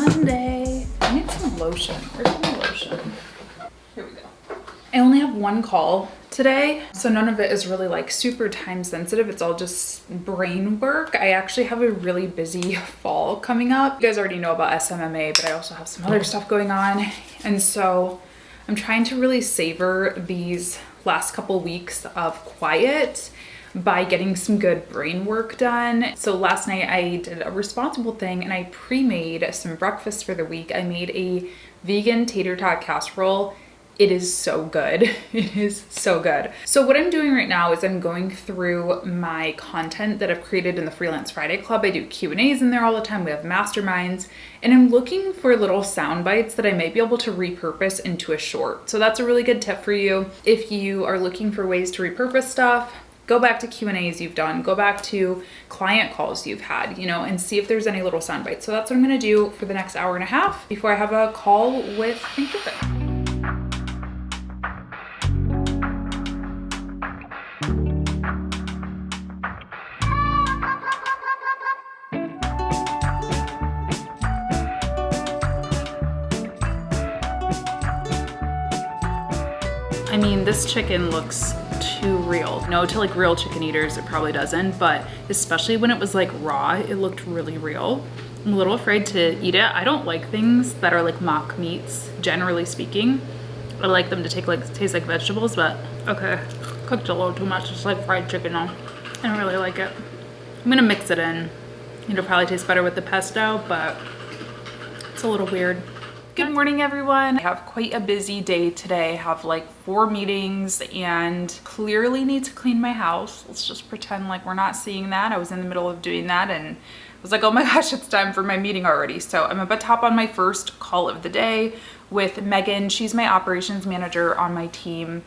Monday. I need some lotion. Where's my lotion? Here we go. I only have one call today, so none of it is really like super time sensitive. It's all just brain work. I actually have a really busy fall coming up. You guys already know about SMMA, but I also have some other stuff going on. And so I'm trying to really savor these last couple weeks of quiet by getting some good brain work done. So last night I did a responsible thing and I pre-made some breakfast for the week. I made a vegan tater tot casserole. It is so good. It is so good. So what I'm doing right now is I'm going through my content that I've created in the Freelance Friday Club. I do Q&As in there all the time. We have masterminds, and I'm looking for little sound bites that I may be able to repurpose into a short. So that's a really good tip for you. If you are looking for ways to repurpose stuff, go back to Q&As you've done, go back to client calls you've had, you know, and see if there's any little sound bites. So that's what I'm gonna do for the next hour and a half before I have a call with Thanksgiving. I mean, this chicken looks too real. No, to like real chicken eaters, it probably doesn't, but especially when it was like raw, it looked really real. I'm a little afraid to eat it. I don't like things that are like mock meats, generally speaking. I like them to taste like vegetables, but okay, cooked a little too much. It's like fried chicken now. I don't really like it. I'm gonna mix it in. It'll probably taste better with the pesto, but it's a little weird. Good morning, everyone. I have quite a busy day today. I have like 4 meetings and clearly need to clean my house. Let's just pretend like we're not seeing that. I was in the middle of doing that and I was like, oh my gosh, it's time for my meeting already. So I'm about to hop on my first call of the day with Megan. She's my operations manager on my team.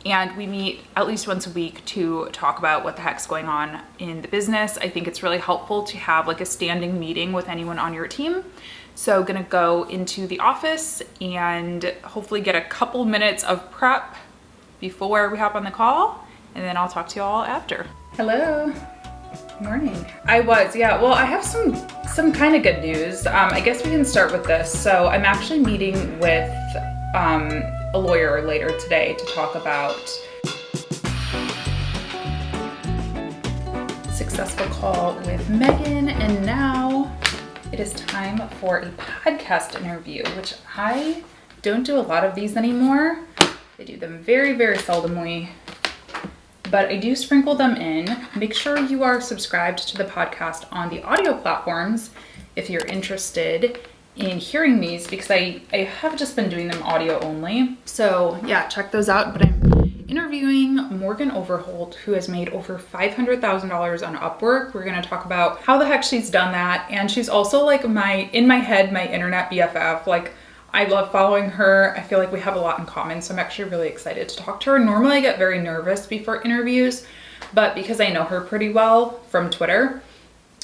And we meet at least once a week to talk about what the heck's going on in the business. I think it's really helpful to have like a standing meeting with anyone on your team. So gonna go into the office and hopefully get a couple minutes of prep before we hop on the call, and then I'll talk to you all after. Hello, good morning. Yeah, well, I have some kind of good news. I guess we can start with this. So I'm actually meeting with a lawyer later today to talk about successful call with Megan, and now it is time for a podcast interview, which I don't do a lot of these anymore. I do them very, very seldomly, but I do sprinkle them in. Make sure you are subscribed to the podcast on the audio platforms if you're interested in hearing these, because I have just been doing them audio only. So yeah, check those out. But I'm interviewing Morgan Overholt, who has made over $500,000 on Upwork. We're gonna talk about how the heck she's done that. And she's also like in my head, my internet BFF. Like, I love following her. I feel like we have a lot in common. So I'm actually really excited to talk to her. Normally I get very nervous before interviews, but because I know her pretty well from Twitter,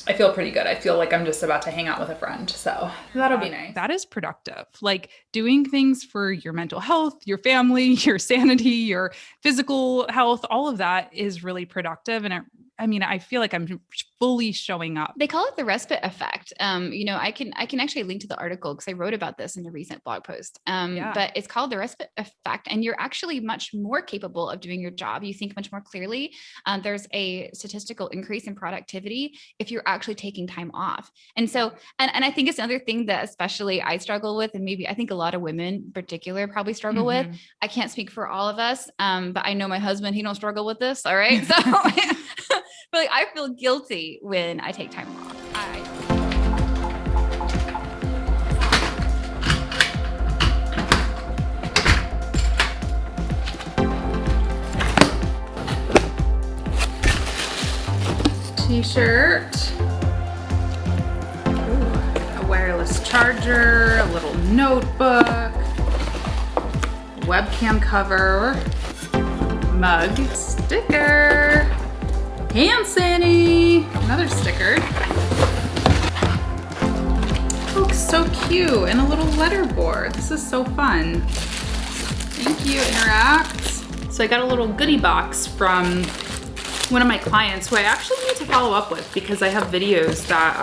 I feel pretty good. I feel like I'm just about to hang out with a friend. So that'll be nice. That is productive. Like doing things for your mental health, your family, your sanity, your physical health, all of that is really productive. And I feel like I'm fully showing up. They call it the respite effect. I can actually link to the article because I wrote about this in a recent blog post. But it's called the respite effect, and you're actually much more capable of doing your job. You think much more clearly. There's a statistical increase in productivity if you're actually taking time off. And so, and I think it's another thing that especially I struggle with, and maybe I think a lot of women in particular probably struggle with. I can't speak for all of us, but I know my husband, he don't struggle with this. All right. So but like, I feel guilty when I take time off. T-shirt, a wireless charger, a little notebook, webcam cover, mug, sticker, hand sanitizer, another sticker. Looks so cute, and a little letterboard. This is so fun. Thank you, Interact. So I got a little goodie box from one of my clients who I actually need to follow up with because I have videos that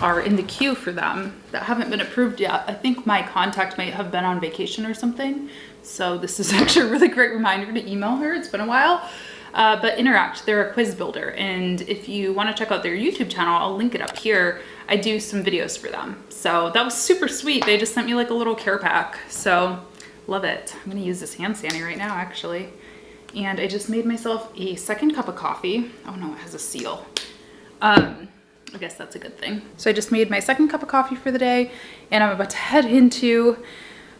are in the queue for them that haven't been approved yet. I think my contact might have been on vacation or something. So this is actually a really great reminder to email her. It's been a while. But Interact, they're a quiz builder. And if you want to check out their YouTube channel, I'll link it up here. I do some videos for them. So that was super sweet. They just sent me like a little care pack. So love it. I'm gonna use this hand sanitizer right now, actually. And I just made myself a second cup of coffee. Oh no, it has a seal. I guess that's a good thing. So I just made my second cup of coffee for the day, and I'm about to head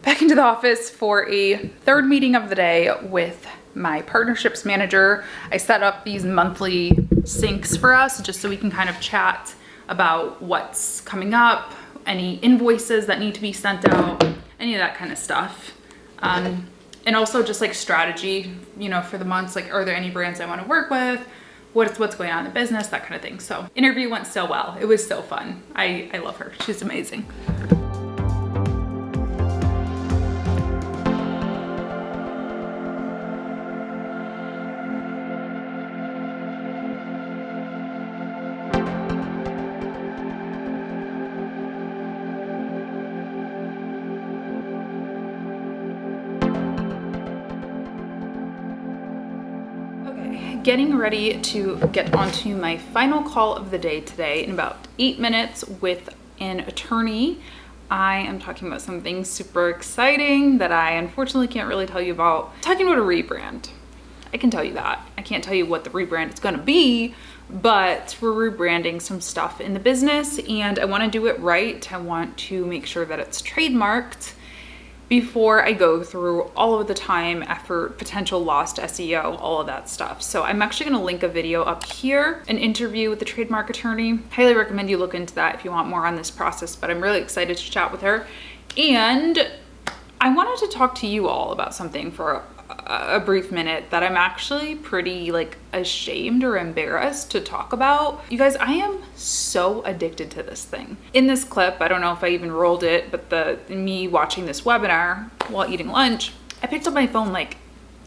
back into the office for a third meeting of the day with my partnerships manager. I set up these monthly syncs for us just so we can kind of chat about what's coming up, any invoices that need to be sent out, any of that kind of stuff. And also just like strategy, you know, for the months, like, are there any brands I want to work with? What's going on in the business, that kind of thing. So interview went so well. It was so fun. I love her. She's amazing. Getting ready to get onto my final call of the day today in about 8 minutes with an attorney. I am talking about something super exciting that I unfortunately can't really tell you about. I'm talking about a rebrand. I can tell you that. I can't tell you what the rebrand is gonna be, but we're rebranding some stuff in the business and I wanna do it right. I want to make sure that it's trademarked before I go through all of the time, effort, potential lost SEO, all of that stuff. So I'm actually gonna link a video up here, an interview with the trademark attorney. Highly recommend you look into that if you want more on this process, but I'm really excited to chat with her. And I wanted to talk to you all about something for a brief minute that I'm actually pretty like ashamed or embarrassed to talk about. You guys, I am so addicted to this thing. In this clip, I don't know if I even rolled it, but me watching this webinar while eating lunch, I picked up my phone like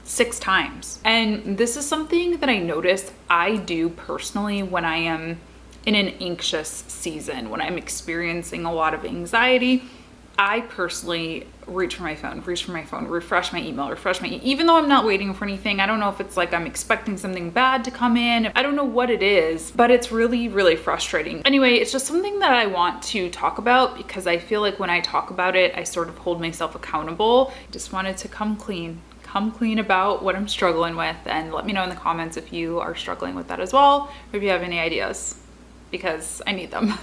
6 times. And this is something that I notice I do personally when I am in an anxious season, when I'm experiencing a lot of anxiety. I personally reach for my phone, refresh my email, even though I'm not waiting for anything. I don't know if it's like I'm expecting something bad to come in. I don't know what it is, but it's really, really frustrating. Anyway, it's just something that I want to talk about because I feel like when I talk about it, I sort of hold myself accountable. Just wanted to come clean about what I'm struggling with, and let me know in the comments if you are struggling with that as well, or if you have any ideas, because I need them.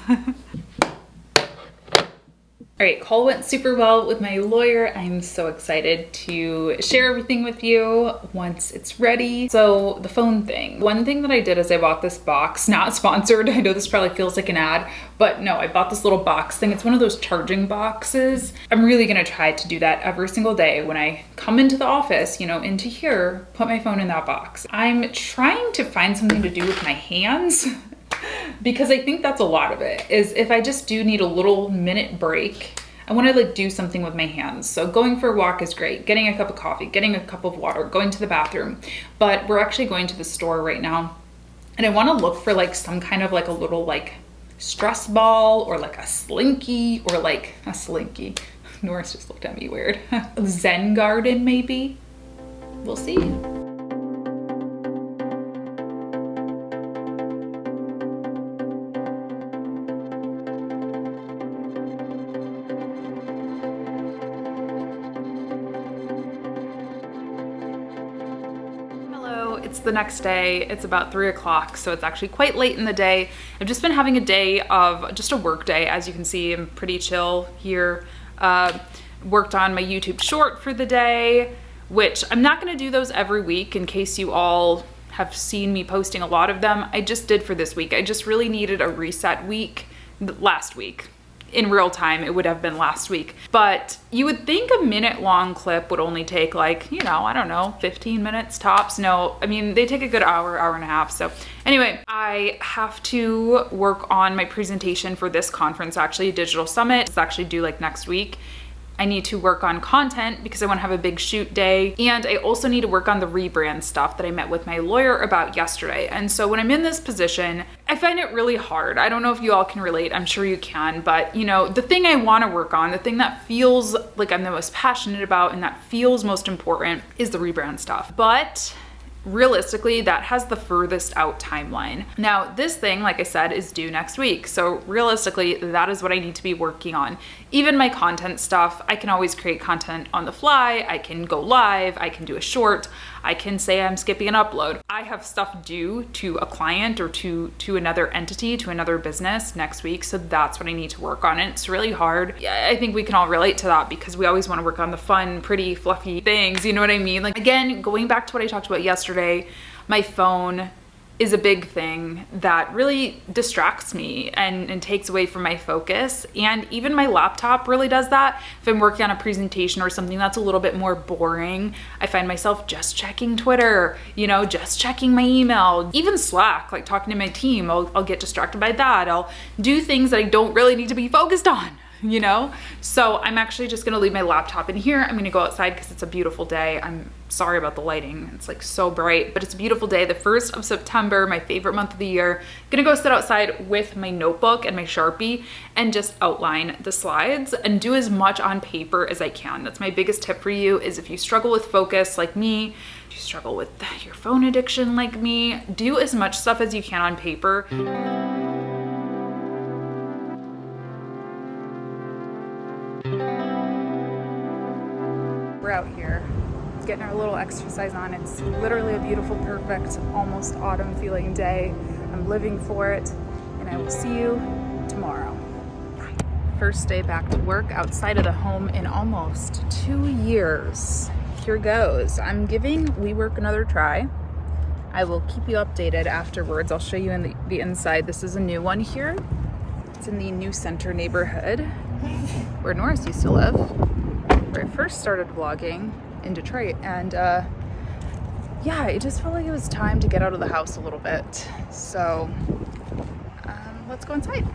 All right, call went super well with my lawyer. I'm so excited to share everything with you once it's ready. So the phone thing. One thing that I did is I bought this box, not sponsored. I know this probably feels like an ad, but no, I bought this little box thing. It's one of those charging boxes. I'm really gonna try to do that every single day when I come into the office, you know, into here, put my phone in that box. I'm trying to find something to do with my hands. Because I think that's a lot of it, is if I just do need a little minute break, I want to like do something with my hands. So going for a walk is great, getting a cup of coffee, getting a cup of water, going to the bathroom. But we're actually going to the store right now, and I want to look for like some kind of like a little like stress ball or like a slinky or like a slinky. Nora's just looked at me weird. Zen garden maybe? We'll see. It's the next day, it's about 3 o'clock, so it's actually quite late in the day. I've just been having a day of just a work day. As you can see, I'm pretty chill here. Worked on my YouTube short for the day, which I'm not gonna do those every week in case you all have seen me posting a lot of them. I just did for this week. I just really needed a reset week last week. In real time, it would have been last week. But you would think a minute-long clip would only take like, you know, I don't know, 15 minutes tops. No, I mean, they take a good hour and a half. So anyway, I have to work on my presentation for this conference, actually, Digital Summit. It's actually due like next week. I need to work on content because I want to have a big shoot day. And I also need to work on the rebrand stuff that I met with my lawyer about yesterday. And so when I'm in this position, I find it really hard. I don't know if you all can relate. I'm sure you can, but you know, the thing I want to work on, the thing that feels like I'm the most passionate about and that feels most important is the rebrand stuff. But realistically, that has the furthest out timeline. Now, this thing, like I said, is due next week. So realistically, that is what I need to be working on. Even my content stuff, I can always create content on the fly. I can go live. I can do a short. I can say I'm skipping an upload. I have stuff due to a client or to another entity, to another business next week. So that's what I need to work on. And it's really hard. Yeah, I think we can all relate to that because we always want to work on the fun, pretty, fluffy things. You know what I mean? Like, again, going back to what I talked about yesterday, my phone is a big thing that really distracts me and takes away from my focus. And even my laptop really does that. If I'm working on a presentation or something that's a little bit more boring, I find myself just checking Twitter, you know, just checking my email, even Slack, like talking to my team, I'll get distracted by that. I'll do things that I don't really need to be focused on, you know? So I'm actually just gonna leave my laptop in here. I'm gonna go outside because it's a beautiful day. I'm sorry about the lighting. It's like so bright, but it's a beautiful day. The 1st of September, my favorite month of the year. I'm gonna go sit outside with my notebook and my Sharpie and just outline the slides and do as much on paper as I can. That's my biggest tip for you is if you struggle with focus like me, if you struggle with your phone addiction like me, do as much stuff as you can on paper. We're out here getting our little exercise on. It's literally a beautiful, perfect, almost autumn feeling day. I'm living for it, and I will see you tomorrow. First day back to work outside of the home in almost 2 years. Here goes. I'm giving WeWork another try. I will keep you updated afterwards. I'll show you in the inside. This is a new one here. It's in the New Center neighborhood where Norris used to live, where I first started vlogging in Detroit. And yeah, it just felt like it was time to get out of the house a little bit. So let's go inside.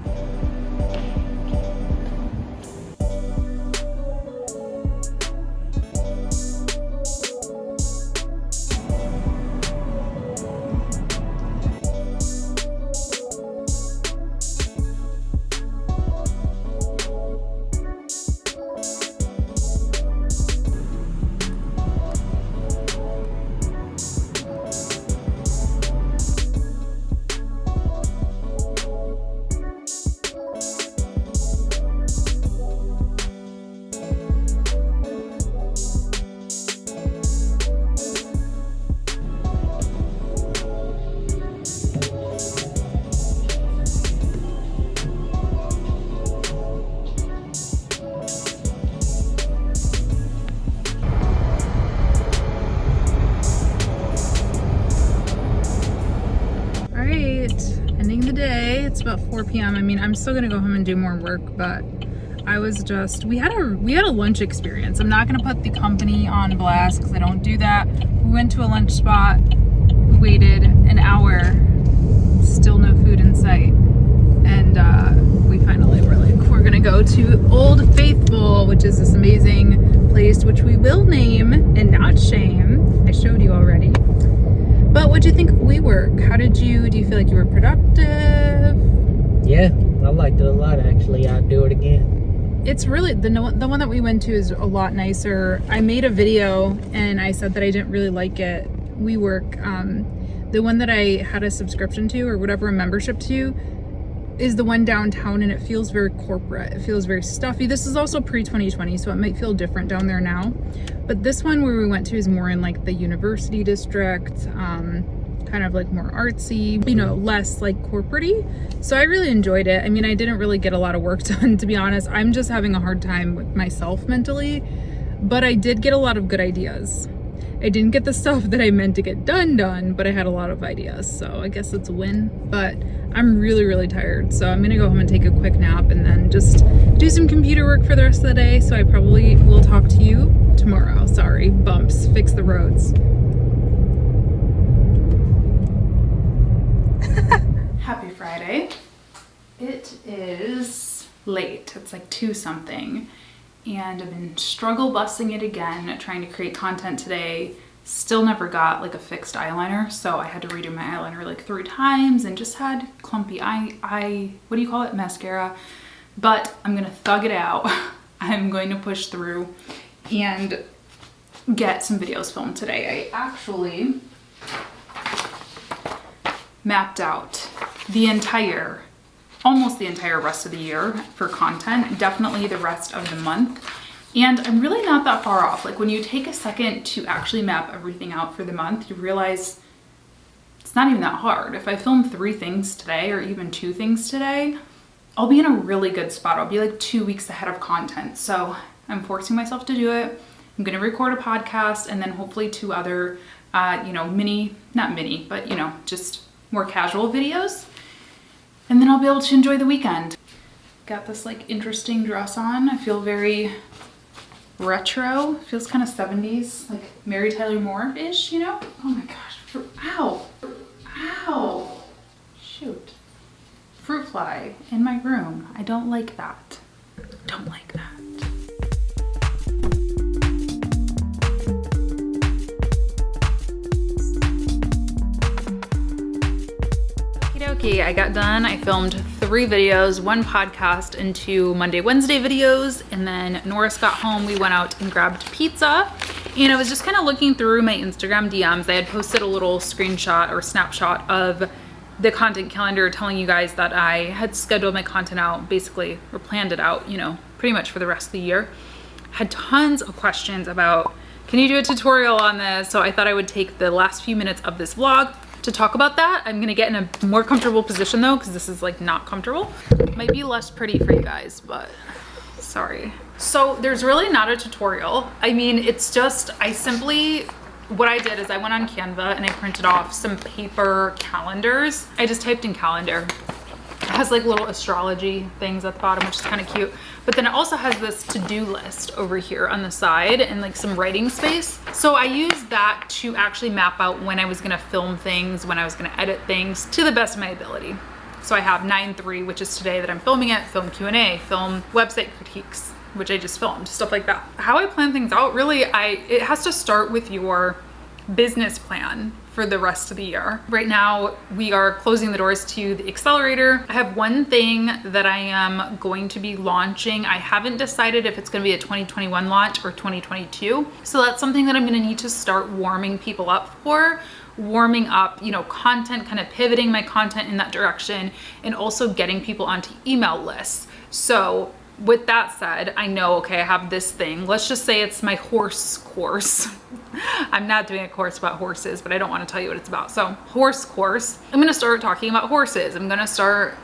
Ending the day. It's about 4 p.m. I mean, I'm still gonna go home and do more work, but I was just, we had a lunch experience. I'm not gonna put the company on blast because I don't do that. We went to a lunch spot, we waited an hour, still no food in sight. And we finally were like, we're gonna go to Old Faithful, which is this amazing place, which we will name and not shame. I showed you already. But what'd you think of WeWork? Do you feel like you were productive? Yeah, I liked it a lot actually. I'd do it again. It's really, the one that we went to is a lot nicer. I made a video and I said that I didn't really like it. WeWork, the one that I had a subscription to or whatever, a membership to, is the one downtown, and it feels very corporate. It feels very stuffy. This is also pre-2020, so it might feel different down there now. But this one where we went to is more in like the university district, kind of like more artsy, you know, less like corporate-y. So I really enjoyed it. I mean, I didn't really get a lot of work done, to be honest. I'm just having a hard time with myself mentally, but I did get a lot of good ideas. I didn't get the stuff that I meant to get done, but I had a lot of ideas. So I guess it's a win, but I'm really, really tired. So I'm gonna go home and take a quick nap and then just do some computer work for the rest of the day. So I probably will talk to you tomorrow. Sorry, bumps, fix the roads. Happy Friday. It is late. It's like 2 something. and I've been struggle busting it again, trying to create content today. Still never got like a fixed eyeliner, so I had to redo my eyeliner like 3 times and just had clumpy what do you call it, mascara. But I'm gonna thug it out. I'm going to push through and get some videos filmed today. I actually mapped out almost the entire rest of the year for content, definitely the rest of the month. And I'm really not that far off. Like when you take a second to actually map everything out for the month, you realize it's not even that hard. If I film 3 things today or even 2 things today, I'll be in a really good spot. I'll be like 2 weeks ahead of content. So I'm forcing myself to do it. I'm gonna record a podcast and then hopefully 2 other, not mini, but just more casual videos. And then I'll be able to enjoy the weekend. Got this like interesting dress on. I feel very retro, feels kind of 70s, like Mary Tyler Moore-ish, Oh my gosh, ow, shoot. Fruit fly in my room. I don't like that. Don't like that. Okay, I got done. I filmed 3 videos, 1 podcast and 2 Monday, Wednesday videos. And then Norris got home, we went out and grabbed pizza. And I was just kind of looking through my Instagram DMs. I had posted a little screenshot or snapshot of the content calendar telling you guys that I had scheduled my content out basically, or planned it out, pretty much for the rest of the year. Had tons of questions about, can you do a tutorial on this? So I thought I would take the last few minutes of this vlog to talk about that. I'm gonna get in a more comfortable position though, because this is like not comfortable. Might be less pretty for you guys, but sorry. So there's really not a tutorial. I mean, it's just, what I did is I went on Canva and I printed off some paper calendars. I just typed in calendar. It has like little astrology things at the bottom, which is kind of cute. But then it also has this to-do list over here on the side and like some writing space. So I used that to actually map out when I was gonna film things, when I was gonna edit things to the best of my ability. So I have 9/3, which is today that I'm filming it, film Q&A, film website critiques, which I just filmed, stuff like that. How I plan things out, really, it has to start with your business plan for the rest of the year. Right now, we are closing the doors to the accelerator. I have 1 thing that I am going to be launching. I haven't decided if it's gonna be a 2021 launch or 2022. So that's something that I'm gonna need to start warming people up for. Warming up, content, kind of pivoting my content in that direction, and also getting people onto email lists. So with that said, I know, okay, I have this thing. Let's just say it's my horse course. I'm not doing a course about horses, but I don't want to tell you what it's about. So horse course, I'm going to start talking about horses. I'm going to start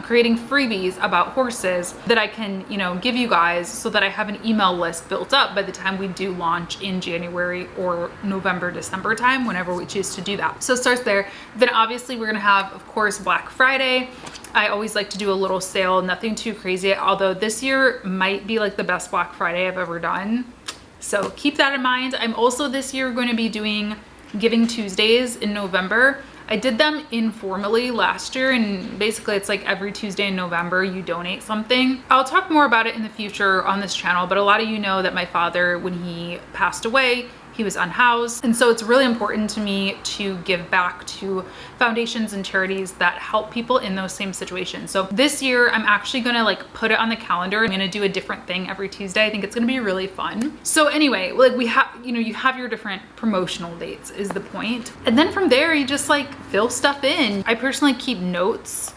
creating freebies about horses that I can, give you guys so that I have an email list built up by the time we do launch in January or November, December time, whenever we choose to do that. So it starts there. Then obviously we're gonna have, of course, Black Friday. I always like to do a little sale, nothing too crazy, although this year might be like the best Black Friday I've ever done. So keep that in mind. I'm also this year going to be doing Giving Tuesdays in November. I did them informally last year, and basically it's like every Tuesday in November you donate something. I'll talk more about it in the future on this channel, but a lot of you know that my father, when he passed away, he was unhoused. And so it's really important to me to give back to foundations and charities that help people in those same situations. So this year I'm actually gonna like put it on the calendar. I'm gonna do a different thing every Tuesday. I think it's gonna be really fun. So anyway, like we have, you have your different promotional dates is the point. And then from there, you just like fill stuff in. I personally keep notes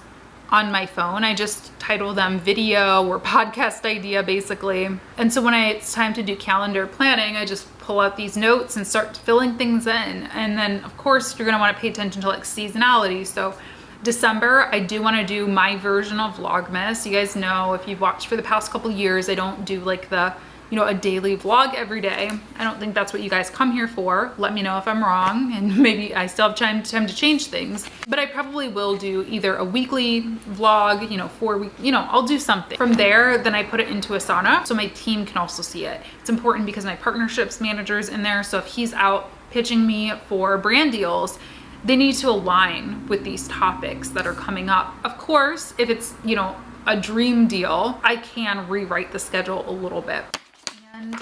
on my phone. I just title them video or podcast idea basically. And so when it's time to do calendar planning, I just pull out these notes and start filling things in. And then of course you're gonna wanna pay attention to like seasonality. So December, I do wanna do my version of Vlogmas. You guys know, if you've watched for the past couple years, I don't do like the, a daily vlog every day. I don't think that's what you guys come here for. Let me know if I'm wrong, and maybe I still have time to change things. But I probably will do either a weekly vlog, 4 week, I'll do something. From there, then I put it into Asana so my team can also see it. It's important because my partnerships manager's in there. So if he's out pitching me for brand deals, they need to align with these topics that are coming up. Of course, if it's, a dream deal, I can rewrite the schedule a little bit. And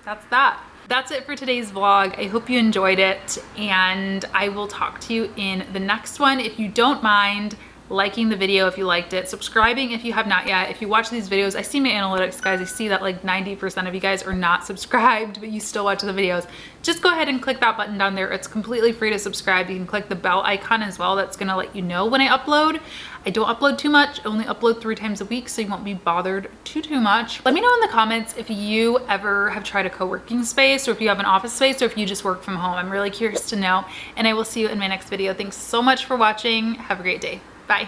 that's that. That's it for today's vlog. I hope you enjoyed it, and I will talk to you in the next one. If you don't mind liking the video if you liked it, subscribing if you have not yet. If you watch these videos, I see my analytics, guys. I see that like 90% of you guys are not subscribed, but you still watch the videos. Just go ahead and click that button down there. It's completely free to subscribe. You can click the bell icon as well. That's gonna let you know when I upload. I don't upload too much. I only upload 3 times a week, so you won't be bothered too much. Let me know in the comments if you ever have tried a co-working space, or if you have an office space, or if you just work from home. I'm really curious to know, and I will see you in my next video. Thanks so much for watching. Have a great day. Bye.